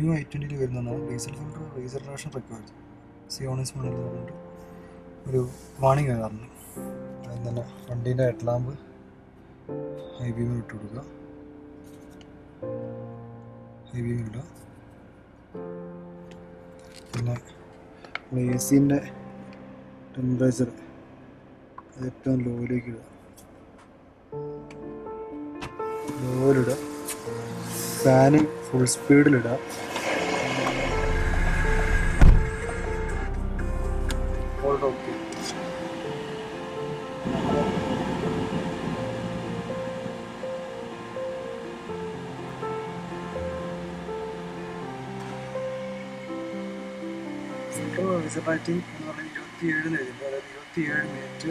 New i20 വരുന്നതാണ്. Diesel filter regeneration required സിയോണിസ് model പറഞ്ഞിട്ട് ഒരു വാണിംഗ് വരാറുണ്ട്. അതിൽ തന്നെ വണ്ടീൻ്റെ ഹെഡ്ലാമ്പ് ഹൈ ബീമിൽ ഇട്ട് കൊടുക്കുക. ഹൈ ബീമിലിടുക. പിന്നെ എ സിൻ്റെ ടെമ്പറേച്ചർ ഏറ്റവും ലോയിലേക്ക് ഇടുക. ലോയിലിടുക. ഫാന് ഫുൾ സ്പീഡിലിടുക. ഓക്കെ. റിസർവ് റേറ്റിംഗ് എന്ന് പറഞ്ഞാൽ 27 എഴുതിയിട്ടുണ്ട്. അതായത് 27 മിനിറ്റ്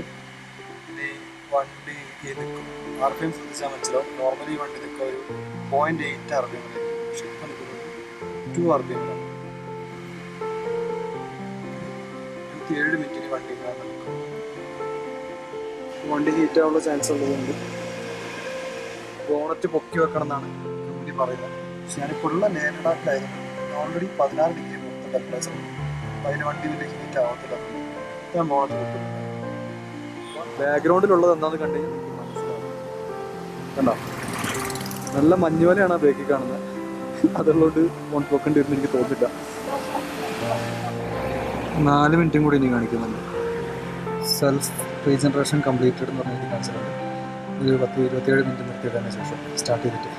ഈ വണ്ടി നിൽക്കും. RPM ശ്രദ്ധിച്ചാൽ മനസ്സിലാവും. നോർമലി വണ്ടി നിൽക്കുക ഒരു 0.8 RPM, പക്ഷെ ഇപ്പം നിൽക്കുന്നത് 2 RPM. 27 മിനിറ്റിന് വണ്ടി നിൽക്കും. വണ്ടി ഹീറ്റ് ആവാനുള്ള ചാൻസ് ഉള്ളതുകൊണ്ട് ബോണറ്റ് പൊക്കി വെക്കണം എന്നാണ് കമ്പനി പറയുന്നത്. പക്ഷെ ഞാനിപ്പോൾ ഉള്ള ലേനഡാക്കിലായിരുന്നു ഓൾറെഡി 16 ഡിഗ്രി മൊത്തം ടെമ്പറേച്ചർ. അപ്പോൾ അതിന് വണ്ടി വലിയ ഹീറ്റ് ആവത്തില്ല. ഞാൻ ബോണറ്റ് പൊക്കുന്നു. ബാക്ക്ഗ്രൗണ്ടിലുള്ളത് എന്താണെന്ന് കണ്ടു കഴിഞ്ഞാൽ എനിക്ക് മനസ്സിലാവും. കണ്ടോ, നല്ല മഞ്ഞുവലയാണ് ആ ബേക്കിൽ കാണുന്നത്. അതുള്ളതുകൊണ്ട് ബോണറ്റ് പൊക്കേണ്ടി വരുന്ന എനിക്ക് തോന്നില്ല. 4 മിനിറ്റും കൂടി ഇനി കാണിക്കുന്നുണ്ട്. സെൽഫ് റീജനറേഷൻ കംപ്ലീറ്റഡ് എന്ന് പറഞ്ഞിട്ട് കാണിച്ചിട്ടുണ്ട്. ഒരു 27 മിനിറ്റ് നിർത്തിയതിന് ശേഷം സ്റ്റാർട്ട് ചെയ്തിട്ട്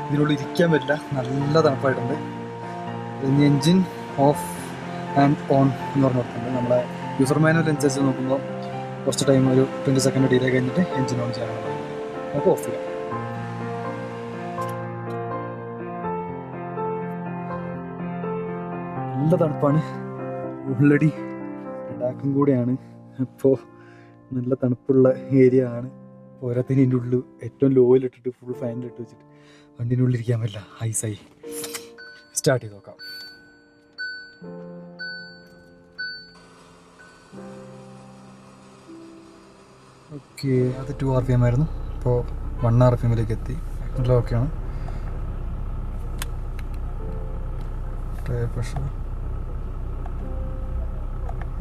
ഇതിനുള്ളിൽ ഇരിക്കാൻ പറ്റില്ല, നല്ല തണുപ്പായിട്ടുണ്ട്. ഇനി എൻജിൻ ഓഫ് ആൻഡ് ഓൺ എന്ന് പറഞ്ഞ് കൊടുത്തിട്ടുണ്ട്. നമ്മളെ യൂസർ മാനുവൽ അനുസരിച്ച് നോക്കുമ്പോൾ കുറച്ച് ടൈം ഒരു 20 സെക്കൻഡ് ഡിലേ കഴിഞ്ഞിട്ട് എൻജിൻ ഓൺ ചെയ്യാനാണ് പറയുന്നത്. നമുക്ക് ഓഫ് ചെയ്യാം. നല്ല തണുപ്പാണ്. ഉള്ളടി ലഡാക്കും കൂടെയാണ്. അപ്പോൾ നല്ല തണുപ്പുള്ള ഏരിയ ആണ്. പോരാത്തിന് ഇതിൻ്റെ ഉള്ളിൽ ഏറ്റവും ലോയിലിട്ടിട്ട് ഫുൾ ഫാനിലിട്ട് വെച്ചിട്ട് വണ്ടീൻ്റെ ഉള്ളിൽ ഇരിക്കാൻ പറ്റില്ല. ഐസായി. സ്റ്റാർട്ട് ചെയ്ത് നോക്കാം. ഓക്കെ, അത് 2 RPM ആയിരുന്നു. ഇപ്പോൾ 1 RPMലേക്ക് എത്തി. നല്ല ഓക്കെയാണ്. ടയർ പ്രഷർ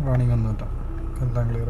റണ്ണിങ് ഒന്നുമില്ല, എല്ലാം ക്ലിയർ.